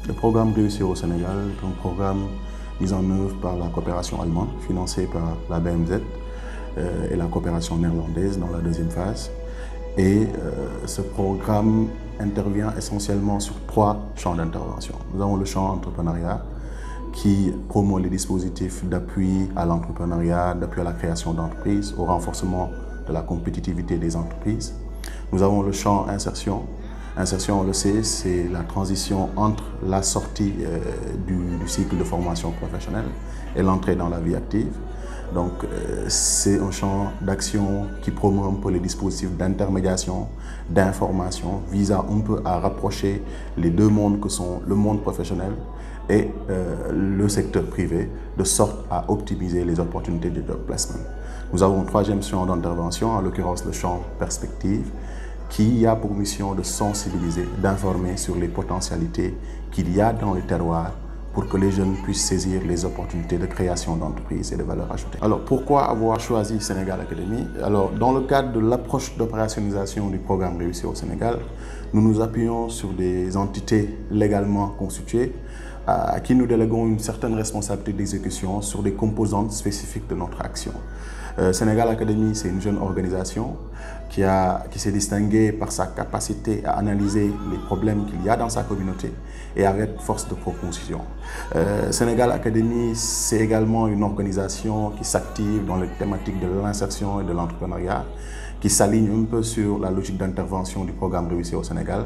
Le programme Réussir au Sénégal est un programme mis en œuvre par la coopération allemande, financé par la BMZ et la coopération néerlandaise dans la deuxième phase. Et ce programme intervient essentiellement sur 3 champs d'intervention. Nous avons le champ entrepreneuriat qui promeut les dispositifs d'appui à l'entrepreneuriat, d'appui à la création d'entreprises, au renforcement de la compétitivité des entreprises. Nous avons le champ insertion. Insertion, on le sait, c'est la transition entre la sortie du cycle de formation professionnelle et l'entrée dans la vie active. Donc, c'est un champ d'action qui promeut un peu les dispositifs d'intermédiation, d'information, visant un peu à rapprocher les deux mondes que sont le monde professionnel et le secteur privé, de sorte à optimiser les opportunités de job placement. Nous avons un 3e champ d'intervention, en l'occurrence le champ perspective, qui a pour mission de sensibiliser, d'informer sur les potentialités qu'il y a dans les terroirs pour que les jeunes puissent saisir les opportunités de création d'entreprises et de valeur ajoutée. Alors, pourquoi avoir choisi Sénégal Academy? Alors, dans le cadre de l'approche d'opérationnalisation du programme Réussir au Sénégal, nous nous appuyons sur des entités légalement constituées à qui nous déléguons une certaine responsabilité d'exécution sur des composantes spécifiques de notre action. Sénégal Academy, c'est une jeune organisation qui s'est distinguée par sa capacité à analyser les problèmes qu'il y a dans sa communauté et à être force de proposition. Sénégal Academy, c'est également une organisation qui s'active dans les thématiques de l'insertion et de l'entrepreneuriat, qui s'aligne un peu sur la logique d'intervention du programme Réussir au Sénégal.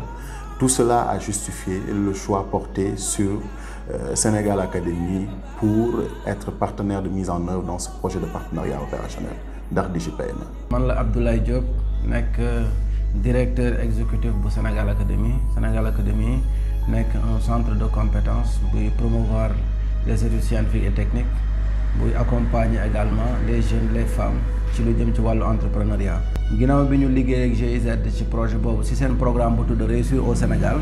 Tout cela a justifié le choix porté sur Sénégal Academy pour être partenaire de mise en œuvre dans ce projet de partenariat opérationnel d'Arc DigiPM. Je suis Abdoulaye Diop, directeur exécutif de Sénégal Academy. Sénégal Academy est un centre de compétences pour promouvoir les études scientifiques et techniques, pour accompagner également les jeunes, les femmes ci lu jëm ci wàllu entrepreneuriat. Ginnaaw bi ñu liggéey ak GIZ ci projet boobu ci seen programme bu tudd Réussir au Sénégal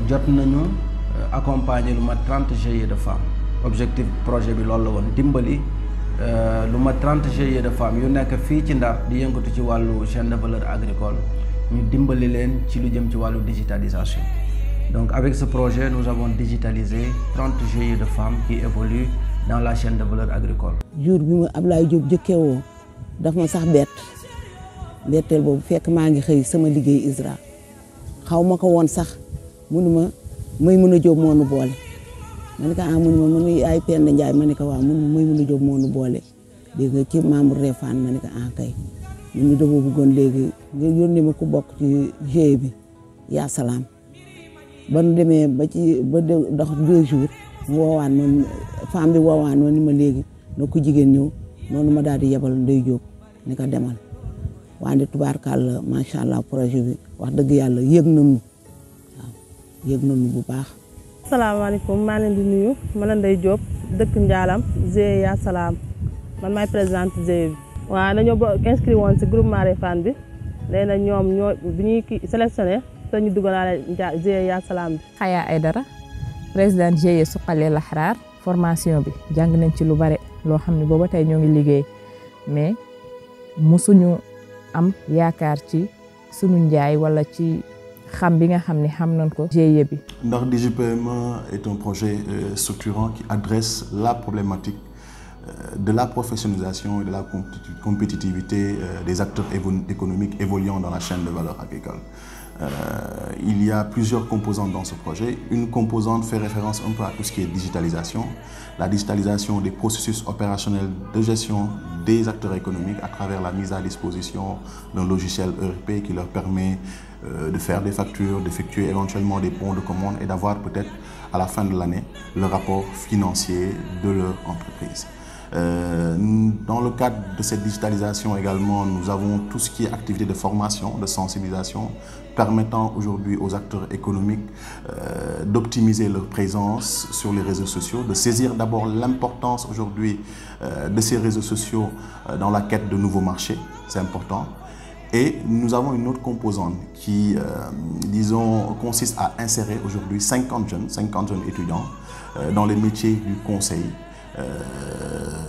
jot nañu accompagner lu mat 30 GIE de femmes. Objectif projet bi loolu la woon dimbali lu mat 30 GIE de femmes yu nekk fii ci Ndar di yëngatu ci wàllu chaîne de valeur agricole ñu dimbali leen ci lu jëm ci wàllu digitalisation. Donc avec ce projet nous avons digitalisé 30 GIE de femmes qui évoluent dans la chaîne de valeur agricole. jour bi ma Ablaye Diop jëkkee woo daf ma sax betteel boobu fekk maa ngi xëy sama liggéey ISRA xaw ma ko woon sax munuma may mën a Diop moo nu boole ma ne ko munuma mu ne ay Penda Ndiaye ma ne ko waaw munuma may mën a Diop moo nu boole dégg nga ci membre Refane ma ne ko kay ñun ñu dama bëggoon léegi nga yónnee ma ko bokk ci GIE bi yaa salaam ba nu demee ba dox 2 jours mu woowaan moom femme bi woowaan ma ni ma léegi na ko jigéen ñëw noonu ma daal di yebal Ndeye Diop ni ko demal wante tubaarkàlla macha allah projet bi wax dëgg yàlla yëg nañu waaw yëg nañu bu baax. asalaamaaleykum maa leen di nuyu ma la Ndeye Diop dëkk Ndialam GIE yaa salaam man maay présidente GIE bi. waaw dañoo inscrit woon si groupement Refane bi léegi nag ñoom ñoo bi ñuy sélectionné te ñu dugalaale GIE yaa salaam bi. Xaya Aydara président GIE Suqali Laxraar formation bi jàng nañ ci lu bare loo xam ne booba tey ñoo ngi liggéey mais musuñu am yaakaar ci sunu njaay wala ci xam bi nga xam ne xam nañ ko GIE bi. Ndar DigiPM est un projet structurant qui adresse la problématique de la professionnalisation et de la compétitivité des acteurs économiques évoluant dans la chaîne de valeur agricole. Il y a plusieurs composantes dans ce projet. Une composante fait référence un peu à tout ce qui est digitalisation, la digitalisation des processus opérationnels de gestion des acteurs économiques à travers la mise à disposition d'un logiciel ERP qui leur permet de faire des factures, d'effectuer éventuellement des bons de commande et d'avoir peut-être à la fin de l'année le rapport financier de leur entreprise. Dans le cadre de cette digitalisation également, nous avons tout ce qui est activité de formation, de sensibilisation, permettant aujourd'hui aux acteurs économiques d'optimiser leur présence sur les réseaux sociaux, de saisir d'abord l'importance aujourd'hui de ces réseaux sociaux dans la quête de nouveaux marchés, c'est important. Et nous avons une autre composante qui, disons, consiste à insérer aujourd'hui 50 jeunes étudiants dans les métiers du conseil,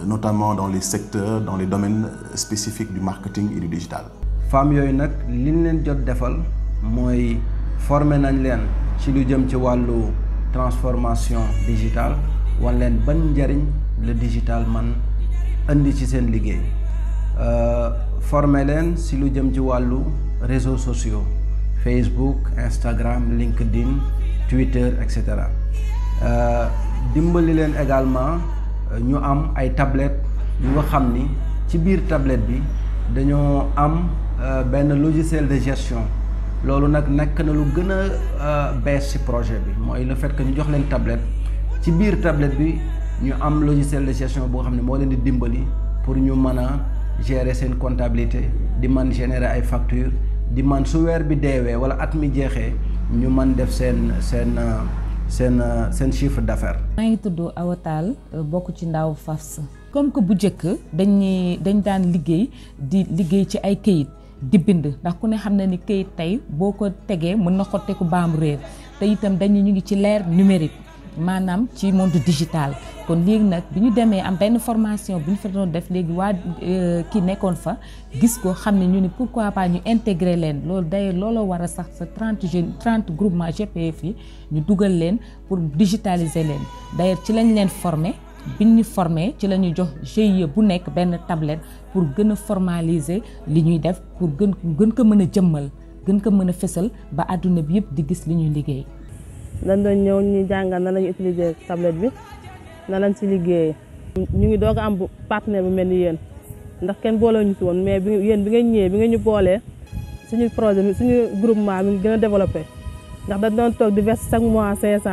notamment dans les secteurs, dans les domaines spécifiques du marketing et du digital. Femmes yooyu nag liñ leen jot defal mooy former nañ leen ci lu jëm ci wàllu transformation digitale wan leen ban njariñ le digital man indi ci seen liggéey former leen si lu jëm ci wàllu réseaux sociaux Facebook, Instagram, LinkedIn, Twitter, etc. dimbali leen également ñu am ay tablettes yu nga xam ni ci biir tablette bi dañoo am benn logiciel de gestion loolu nag nekk na lu gën a bees ci projet bi mooy le fait que ñu jox leen tablette ci biir tablette bi ñu am logiciel de gestion boo xam ne moo leen di dimbali pour ñu mën a gérer seen comptabilité di man générer ay factures di man su weer bi deewee wala at mi jeexee ñu man def seen chiffre d'affaires. maa ngi tudd Awa Tall bokk ci ndaw FAFSA. comme que bu njëkk dañ daan liggéey ci ay këyit di bind ndax ku ne xam na ni këyit tey boo ko tegee mën na xotteeku baamu réer te itam ñu ngi ci l'ère numérique maanaam ci monde digital kon léegi nag bi ñu demee am benn formation bi ñu fa doon def léegi waa kii nekkoon fa gis ko xam ne ñu ni pourquoi pas ñu intégrer leen loolu d'ailleurs looloo war a sax sa 30 groupement GPF yi ñu dugal leen pour digitaliser leen d'ailleurs ci lañ leen former biñ ñu formé ci la ñu jox GIE bu nekk benn tablette pour gën a formaliser li ñuy def pour gën ko mën a jëmmal gën ko mën a fësal ba àdduna bi yëpp di gis li ñuy liggéey. dañ doon ñëw ñu jàngal na lañu utiliser tablette bi na lañ si liggéeyee. ñu ngi doog a am partenaire bu mel ni yéen ndax kenn boole ñu si woon mais yéen bi ngeen ñëwee bi ngeen ñu boolee suñu projet bi suñu groupement bi gën a développé ndax dañ doon toog di verser chaque mois 500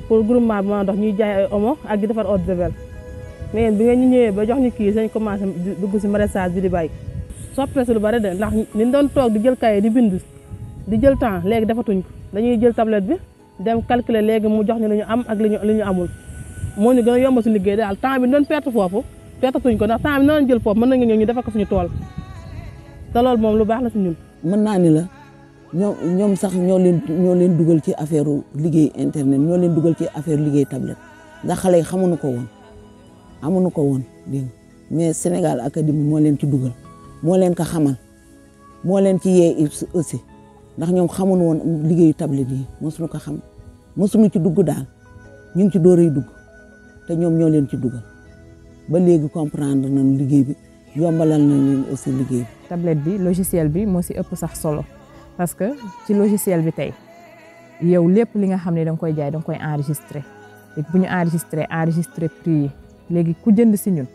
pour groupement bi mën a dox ñuy jaay ay omo ak di defar eau de javel mais yéen bi ngeen ñu ñëwee ba jox ñu kii sañ commencé dugg si maraîchage bi di bay soppee si lu bari de ndax liñ doon toog di jël kaye di bind di jël temps léegi defatuñ ko dañuy jël tablette bi dem calculer léegi mu jox ñu li ñu am ak li ñu amul moo ñu gën a yomb suñu liggéey daal temps bi ñu doon perte foofu pertatuñ ko ndax temps bi noonu jël foofu mën nañu ñëw ñu defal ko suñu tool te loolu moom lu baax la si ñun. mën naa ni la ñoom sax ñoo leen dugal ci affaire liggéey internet ñoo leen dugal ci affaire liggéey tablette ndax xale yi xamuñu ko woon dégg mais Sénégal Académie moo leen ci dugal moo leen ko xamal moo leen ci yee aussi ndax ñoom xamuñu woon liggéeyu tablette yi mosuñu ko xam mosuñu ci dugg daal ñu ngi ci dooree dugg te ñoom ñoo leen ci dugal ba léegi comprendre nañu liggéey bi yombalal nañ leen aussi liggéey bi. tablette bi logiciel bi moo si ëpp sax solo parce que ci logiciel bi tey yow lépp li nga xam ne da nga koy jaay da nga koy enregistrer léegi bu ñu enregistrer prix yi léegi ku jënd si ñun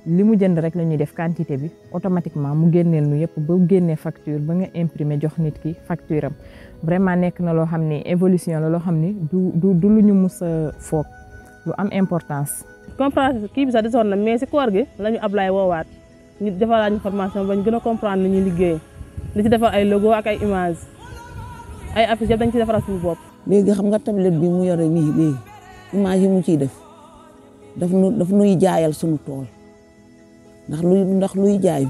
li mu jënd rek la ñuy def quantité bi automatiquement mu génneel nu yëpp ba génnee facture ba nga imprimer jox nit ki facture am vraiment nekk na loo xam ne évolution la loo xam ne du lu ñu mus a foog lu am importance. comprendre kii bi sax desoon na mais si koor gi la ñu Ablaye woowaat ñu defaraat ñu formation ba ñu gën a comprendre ni ñuy liggéey li ci defar ay logo ak ay image ay affiche yëpp dañ ci defaral suñu bopp. léegi xam nga tablette bi mu yore nii léegi image yi mu ciy def daf nuy jaayal suñu tool ndax luy jaay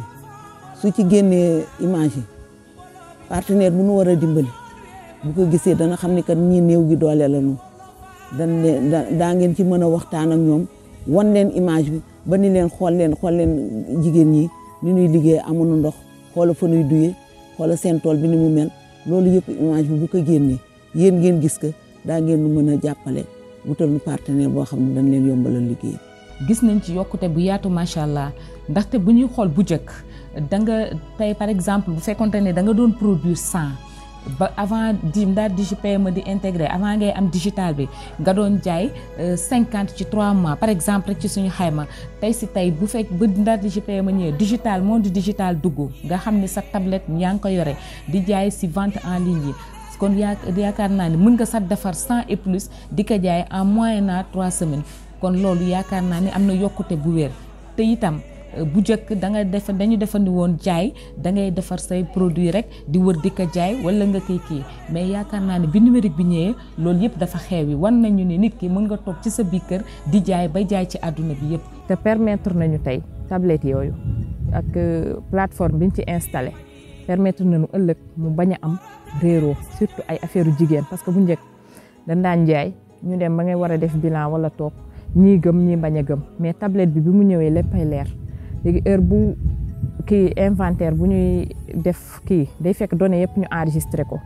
su ci génnee image yi partenaire bu nu war a dimbali bu ko gisee dana xam ni kat ñii néew gi doole la ñu daa ngeen ci mën a waxtaan ak ñoom wan leen image bi ba ni leen xool leen jigéen ñi ni ñuy liggéey amuñu ndox xoola fa nuy duyee xoola seen tool bi ni mu mel loolu yëpp image bi bu ko génnee yéen ngeen gis que daa ngeen nu mën a jàppale wutal nu partenaire boo xam ne dañ leen yombalal liggéey. gis nañ ci yokkute bu yaatu macha allah ndaxte bu ñuy xool bu njëkk da nga tey par exemple bu fekkonte ne da nga doon produire 100 ba avant di ndaar DigiPM di intégré avant ngay am digital bi nga doon jaay 50 ci 3 mois par exemple rek ci suñu xayma tey si tey bu fekk ba ndaar DigiPM ñëwee digital monde digital dugg nga xam ne sa tablette yaa ngi ko yore di jaay si vente en ligne yi kon yaakaar naa ne mën nga sax defar 100 et plus di ko jaay en moyennant 3 semaines kon loolu yaakaar naa ne am na yokkute bu wér te itam bu njëkk dañu defandi woon jaay da ngay defar say produit rek di wër di ko jaay wala nga koy kii mais yaakaar naa ne bi numérique bi ñëwee loolu yëpp dafa xeewi wan nañu ne nit ki mën nga toog ci sa biir kër di jaay bay jaay ci àdduna bi yëpp. te permettre nañu tey tablette yooyu ak plateforme bi ñu ci installé permettre nañu ëllëg mu bañ a am réeroo surtout ay affaire jigéen parce que bu njëkk dañ daan jaay ñu dem ba ngay war a def bilan wala toog ñii gëm ñii bañ a gëm mais tablette bi mu ñëwee léppay leer. léegi heure bu kii inventaire bu ñuy def kii day fekk données yëpp ñu enregistré ko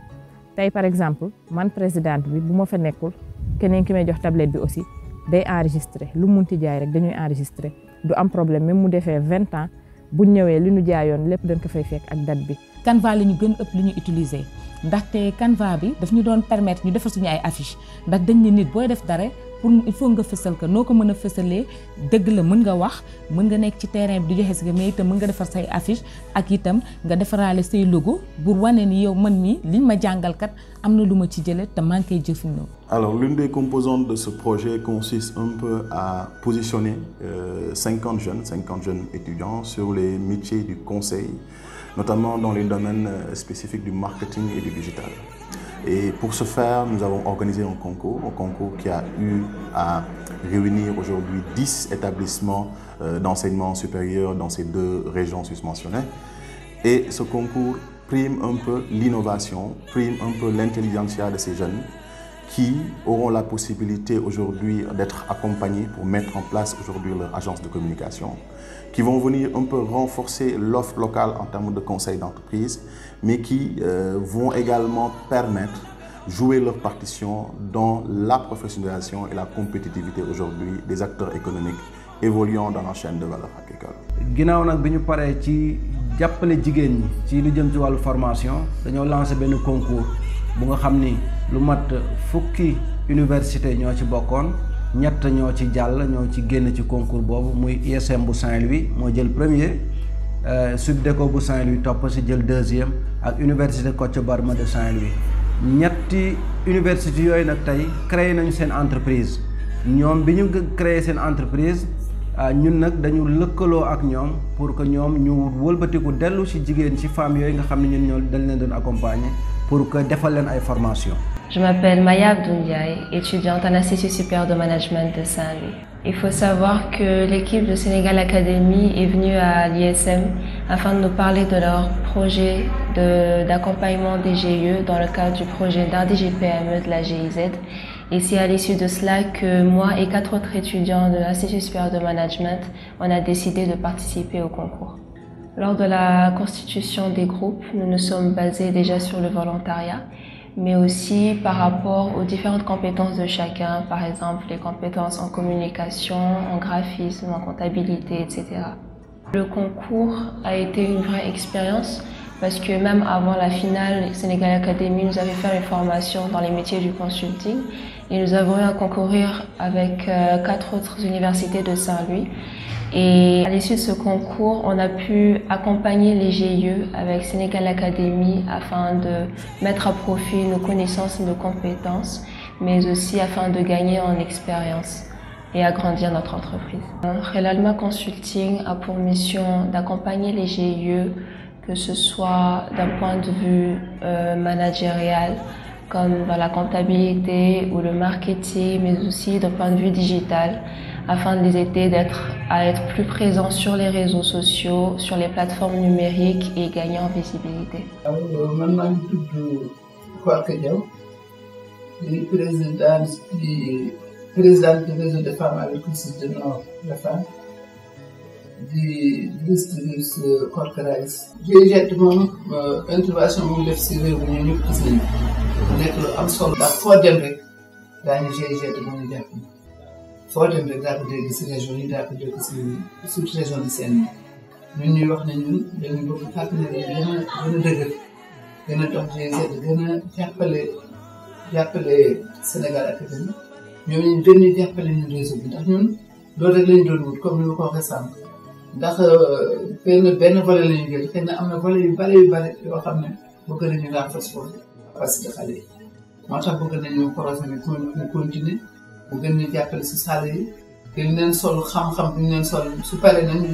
tey par exemple man présidente bi bu ma fa nekkul keneen ki may jox tablette bi aussi day enregistré lu munti jaay rek dañuy enregistré du am problème même mu defee 20 ans bu ñëwee li ñu jaayoon lépp dañ ko fay fekk ak date bi. Canva la ñu gën ëpp li ñu utiliser ndaxte Canva bi daf ñu doon permettre ñu defar suñu ay affiche ndax dañ ne nit booy def dara pour il faut nga fësal ko noo ko mën a fësalee dëgg la mën nga wax mën nga nekk ci terrain bi di joxe si mais itam mën nga defar say affiche ak itam nga defaraale say logo pour wane ni yow man mi liñ ma jàngal kat am na lu ma ci jëlee te maa ngi koy jëfandikoo. Alors l'une des composantes de ce projet consiste un peu à positionner 50 jeunes étudiants sur les métiers du conseil, notamment dans les domaines spécifiques du marketing et du digital. Et pour ce faire, nous avons organisé un concours qui a eu à réunir aujourd'hui 10 établissements d'enseignement supérieur dans ces 2 régions susmentionnées. Et ce concours prime un peu l'innovation, prime un peu l'intelligentsia de ces jeunes qui auront la possibilité aujourd'hui d'être accompagnés pour mettre en place aujourd'hui leur agence de communication, qui vont venir un peu renforcer l'offre locale en termes de conseil d'entreprise, mais qui vont également permettre de jouer leur partition dans la professionnalisation et la compétitivité aujourd'hui des acteurs économiques évoluant dans la chaîne de valeur agricole. ginnaaw nag bi ñu paree ci jàppale jigéen ñi ci lu jëm ci wàllu formation dañoo lancé benn concours bu nga xam ni lu mat fukki université ñoo ci bokkoon ñett ñoo ci jàll ñoo ci génn ci concours boobu muy ISM bu Saint-Louis moo jël premier Subdeco bu Saint-Louis topp si jël deuxième ak université Kocc Barma de Saint-Louis ñetti université yooyu nag tey créé nañu seen entreprise ñoom bi ñu créé seen entreprise ñun nag dañu lëkkaloo ak ñoom pour que ñoom ñu wëlbatiku dellu ci jigéen ci femmes yooyu nga xam ne ñun ñoo dañ leen doon accompagner pour que defal leen ay formation. Je m'appelle Maya Abdoundiaye, étudiante à l'Institut supérieur de management de Saint-Louis. Il faut savoir que l'équipe de Sénégal Academy est venue à l'ISM afin de nous parler de leur projet d'accompagnement des GIE dans le cadre du projet d'ADG-PME de la GIZ. Et c'est à l'issue de cela que moi et 4 autres étudiants de l'Institut supérieur de management, on a décidé de participer au concours. Lors de la constitution des groupes, nous nous sommes basés déjà sur le volontariat, mais aussi par rapport aux différentes compétences de chacun, par exemple les compétences en communication, en graphisme, en comptabilité, etc. Le concours a été une vraie expérience parce que même avant la finale, Sénégal Academy nous avait fait une formation dans les métiers du consulting et nous avons eu à concourir avec 4 autres universités de Saint-Louis. Et à l'issue de ce concours, on a pu accompagner les GIE avec Sénégal Academy afin de mettre à profit nos connaissances et nos compétences, mais aussi afin de gagner en expérience et agrandir notre entreprise. Relalma Consulting a pour mission d'accompagner les GIE, que ce soit d'un point de vue managérial, comme dans la comptabilité ou le marketing, mais aussi d'un point de vue digital, afin de les aider à être plus présents sur les réseaux sociaux, sur les plateformes numériques et gagner en visibilité. Maintenant, je suis présidente du réseau de femmes avec le site de Nord, la femme, du district Corcorais. J'ai exactement intervention de l'FCV au milieu de l'Église. On est le Amsol, la fois d'Embrek, dans le GIZ de mon état. Foo dem rek daa ko dégg si région yi daa ko dégg si sous-région de Sénégal ñun ñuy wax ne ñun dañu bëgg partenaire yi gën a dëgër gën a dox GIZ gën a jàppale Sénégal Academy ñoom ñu gën ñu jàppale ñun réseau bi ndax ñun loolu rek lañ doon wut comme ni ma ko waxee sànq ndax benn volet la ñu jël xëy na am na volet yu bari yoo xam ne bëgg nañu renforcer foofu capacité xale yi moo tax bëgg nañu projet bi mu continuer bu gën ñu jàppale si xale yi te ñu leen sol xam-xam bi ñu leen sol su paree nañu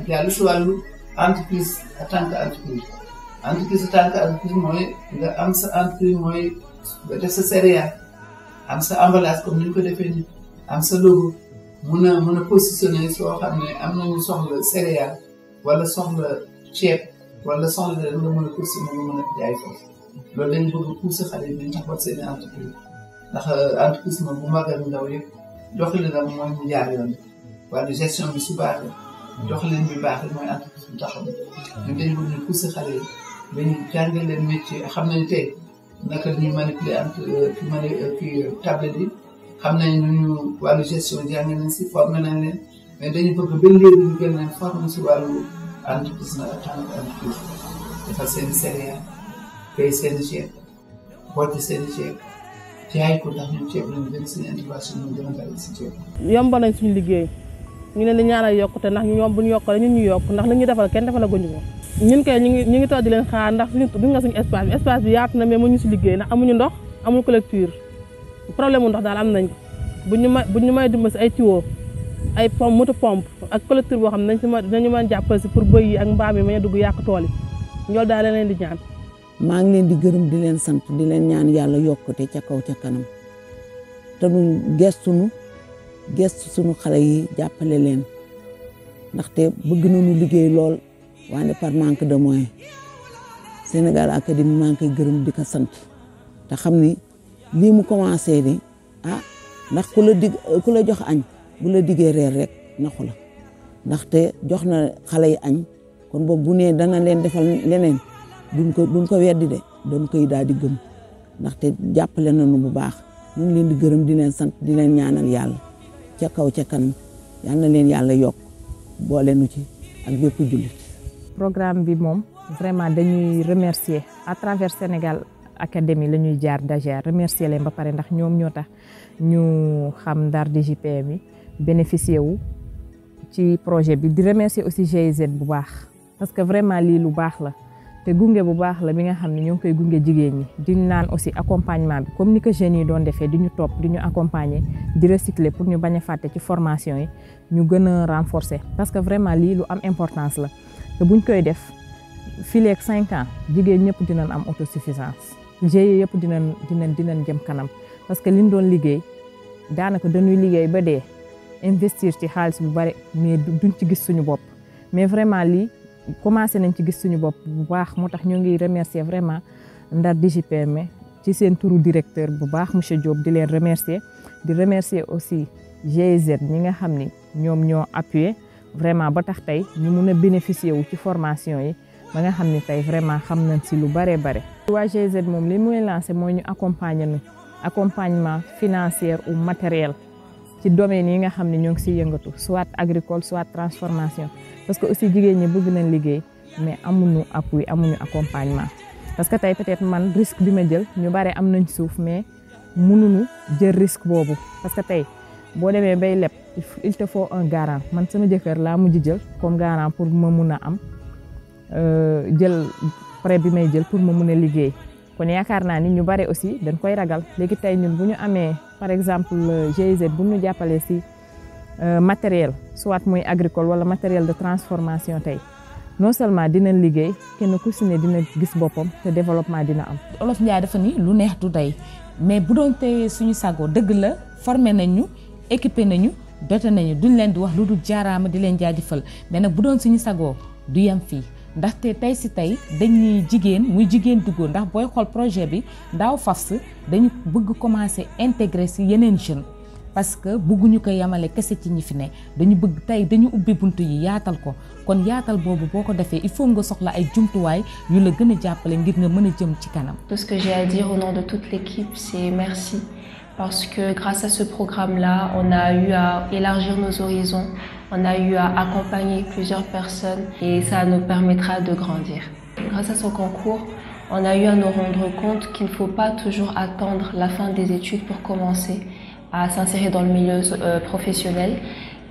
jàll si wàllu entreprise en tant que entreprise mooy nga am sa entreprise mooy nga def sa céréale am sa emballage comme ni ñu ko defee nii am sa logo mun a positionner soo xam ne am nañu soxla céréale wala soxla ceeb wala soxla nga mën a positionner nga mën a jaay foofu loolu dañu bëgg a pousser xale yi ñu taxawal seen entreprise ndax entreprise moom bu mag ak ndaw yëpp doxalinam mooy mu jaar yoon wala gestion bi su baaxee doxalin bi baaxee mooy entreprise bu taxaw ñun dañu bëgg ñu pousser xale yi ba ñu jàngal leen métier xam nañu tey naka la ñuy manipuler tablette yi xam nañ ñu wàllu gestion jàng nañ si formé nañ leen mais dañu bëgg ba léegi ñu gën leen formé si wàllu entreprise na entreprise defal seen céréales fay seen chèque booti seen chèque jaay ko ndax ñun ceeb lañu gën seen intervention ñu gën a bari si ceeb. yomb nañ suñu liggéey ñu leen di ñaanal yokkute ndax ñoom bu ñu yokkale ñun ñu yokk ndax li ñu defal kenn defalaguñu ko. ñun kay ñu ngi toog di leen xaar ndax suñu gis nga suñu espace bi yaatu na mais mënuñu si liggéey ndax amuñu ndox amuñu collecteur problème mu ndox daal am nañ ko bu ñu may dimbali si ay tuyaux ay pompe moto pompe ak collecteur boo xam ne dañu mën jàppale si pour bëy yi ak mbaam yi mën a dugg yàq tool yi ñool daal la leen di ñaan. maa ngi leen di gërëm di leen sant di leen ñaan yàlla yokkute ca kaw ca kanam te nu gestu sunu xale yi jàppale leen ndaxte bëgg nañu liggéey lool waaye par manque de moyens Sénégal Académie maa ngi koy gërëm di ko sant te xam ni lii mu commencé ni ndax ku la jox añ bu la diggee reer rek naxu la ndaxte jox na xale yi añ kon boobu bu nee dana leen defal leneen duñ ko weddi de dañ koy daal di gëm ndaxte jàppale nañu bu baax ñu ngi leen di gërëm di leen sant di leen ñaanal yàlla ca kaw ca kanam yal na leen yàlla yokk boole nu ci ak bépp jullit. programme bi moom vraiment dañuy remercier à travers Sénégal Académie la ñuy jaar DAGER remercier leen ba pare ndax ñoom ñoo tax ñu xam Ndar DJPM yi bénéficier wu ci projet bi di remercier aussi GIZ bu baax parce que vraiment lii lu baax la te gunge bu baax la bi nga xam ne ñoo ngi koy gunge jigéen ñi di naan aussi accompagnement bi comme ni ko jeunes yi doon defee di ñu topp di ñu accompagner di recycler pour ñu bañ a fàtte ci formation yi ñu gën a renforcer parce que vraiment lii lu am importance la te buñ koy def fileeg 5 ans jigéen ñëpp dinañ am autosuffisance GIE yëpp dinañ jëm kanam parce que liñ doon liggéey daanaka dañuy liggéey ba dee investir ci xaalis bu bari mais duñ ci gis suñu bopp mais vraiment lii commencé nañ ci gis suñu bopp bu baax moo tax ñu ngi remercier vraiment Ndar DJPM ci seen turu directeur bu baax monsieur Diop di leen remercier di remercier aussi GIZ ñi nga xam ni ñoom ñoo appuyé vraiment ba tax tey ñu mun a bénéficier wu ci formation yi ba nga xam ni tey vraiment xam nañ si lu baree bare. waa GIZ moom li muy lancé mooy ñu accompagner nu accompagnement financier ou matériel ci domaine yi nga xam ne ñoo ngi si yëngatu soit agricole soit transformation parce que aussi jigéen ñi bëgg nañ liggéey mais amuñu appui amuñu accompagnement parce que tey peut-être man risque bi ma jël ñu bare am nañ suuf mais mënuñu jël risque boobu parce que tey boo demee bay leb il te faut un garant man sama jëkkër laa mujj jël comme garant pour ma mun a am jël prêt bi may jël pour ma mun a liggéey kon yaakaar naa ni ñu bare aussi dañ koy ragal léegi tey ñun bu ñu amee par exemple GIZ bu ñu jàppalee si matériel soit muy agricole wala matériel de transformation tey non seulement dinañ liggéey kenn ku si ne dina gis boppam te développement dina am. Olof Ndiaye dafa ni lu neex du day mais bu doon tey suñu sago dëgg la formé nañu équipé nañu doté nañu duñ leen di wax lu dul jaaraama di leen jaajëfal mais nag bu doon suñu sago du yem fii. ndaxte tey si tey dañuy jigéen muy jigéen duggoon ndax booy xool projet bi daaw FAFS dañu bëgg commencer intégrer si yeneen jeunes parce que bëgguñu ko yamale kese ci ñi fi ne dañu bëgg tey dañu ubbi buntu yi yaatal ko kon yaatal boobu boo ko defee il faut nga soxla ay jumtuwaay yu la gën a jàppale ngir nga mën a jëm ci kanam. Tout ce que j'ai à dire au nom de toute l'équipe, c'est merci. Parce que grâce à ce programme-là, on a eu à élargir nos horizons, on a eu à accompagner plusieurs personnes et ça nous permettra de grandir. Grâce à ce concours, on a eu à nous rendre compte qu'il ne faut pas toujours attendre la fin des études pour commencer à s'insérer dans le milieu professionnel.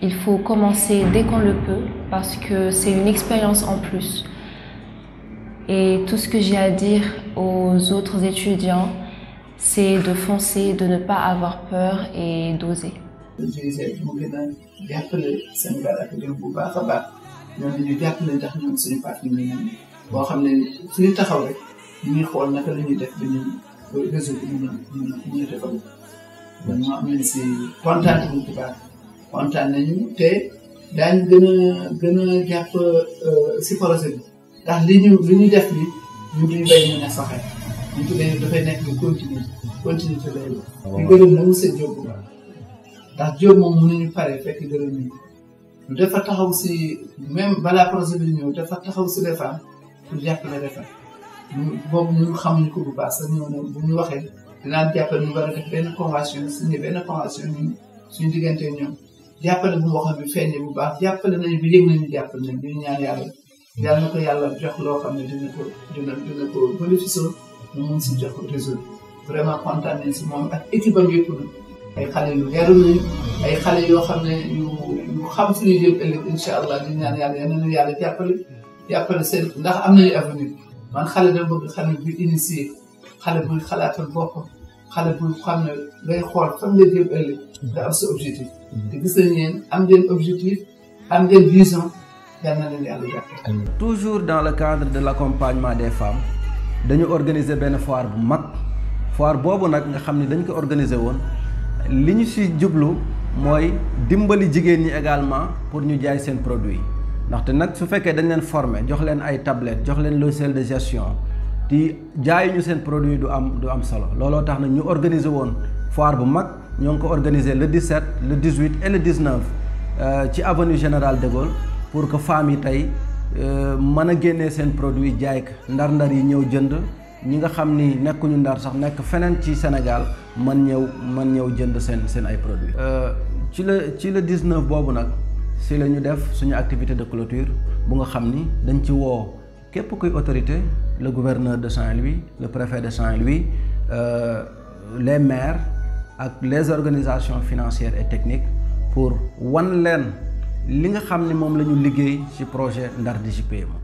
Il faut commencer dès qu'on le peut parce que c'est une expérience en plus. Et tout ce que j'ai à dire aux autres étudiants, c'est de foncer, de ne pas avoir peur et d'oser. GIZ mu gën a jàppale Sénégal Académie bu baax a baax ñoom ñu jàppale ndax ñoom suñu partenaire boo xam ne fu ñu taxaw rek ñuy xool naka la ñuy def ba ñu réseau bi ñu defal donc moo am nañ si kontaan bu baax kontaan nañu te daañu gën a jàpp si projet bi ndax li ñu def ni ñu duñu bay ñu ne saxee ñu tuddee dafay nekk lu continuité lay ñu gërëm na monsieur Diop bu baax ndax Diop moom mënuñu pare fekk gërëm nañu dafa taxaw si même balaa projet bi ñëw dafa taxaw si les femmes pour jàppale les femmes boobu ñu xamuñu ko bu baax sax ñoo ne bu ñu waxee dinaa jàppale ñu war a def benn convention signé benn convention ñun suñu diggante ñoom jàppale bu moo xam ne feeñ bu baax jàppale nañu bi yëg nañu jàppale nañu ñu ñaan yàlla na ko yàlla jox loo xam ne dina ko bénéfice mu mun si jox réseau vraiment kontaan nañ si moom ak équipe am yëpp nag ay xale yu leeru nañu ay xale yoo xam ne yu xam fu ñuy jëm ëllëg incha allah di ñaan yàlla yal nañu yàlla jàppale seen ndax am nañu avenir man xale dama bëgg xale bu initié xale buy xalaatal boppam xale bu xam ne ngay xool fan nga jëm ëllëg nga am sa objectif te gis nañ yéen am ngeen objectif am ngeen vision yal na leen yàlla jàppale. toujours dans le cadre de l'accompagnement des femmes dañu organiser benn foire bu mag foire boobu nag nga xam ne dañ ko organiser woon li ñu si jublu mooy dimbali jigéen ñi également pour ñu jaay seen produit ndaxte nag su fekkee dañ leen former jox leen ay tablettes jox leen logiciel de gestion di jaay ñu seen produit du am solo looloo tax na ñu organiser woon foire bu mag ñoo ngi ko organiser le 17 le 18 et le 19 ci avenue Général de Gaulle pour que femmes yi tey mën a génnee seen produit jaay ko ndar-ndar yi ñëw jënd ñi nga xam ni nekkuñu ndar sax nekk feneen ci Sénégal mën ñëw jënd seen ay produits. ci le 19 boobu nag si la ñu def suñu activité de clôture bu nga xam ni dañ ci woo képp kuy autorité le gouverneur de Saint-Louis le préfet de Saint-Louis les maires ak les organisations financières et techniques pour wan leen li nga xam ni moom la ñu liggéey ci projet Ndar DigiPME.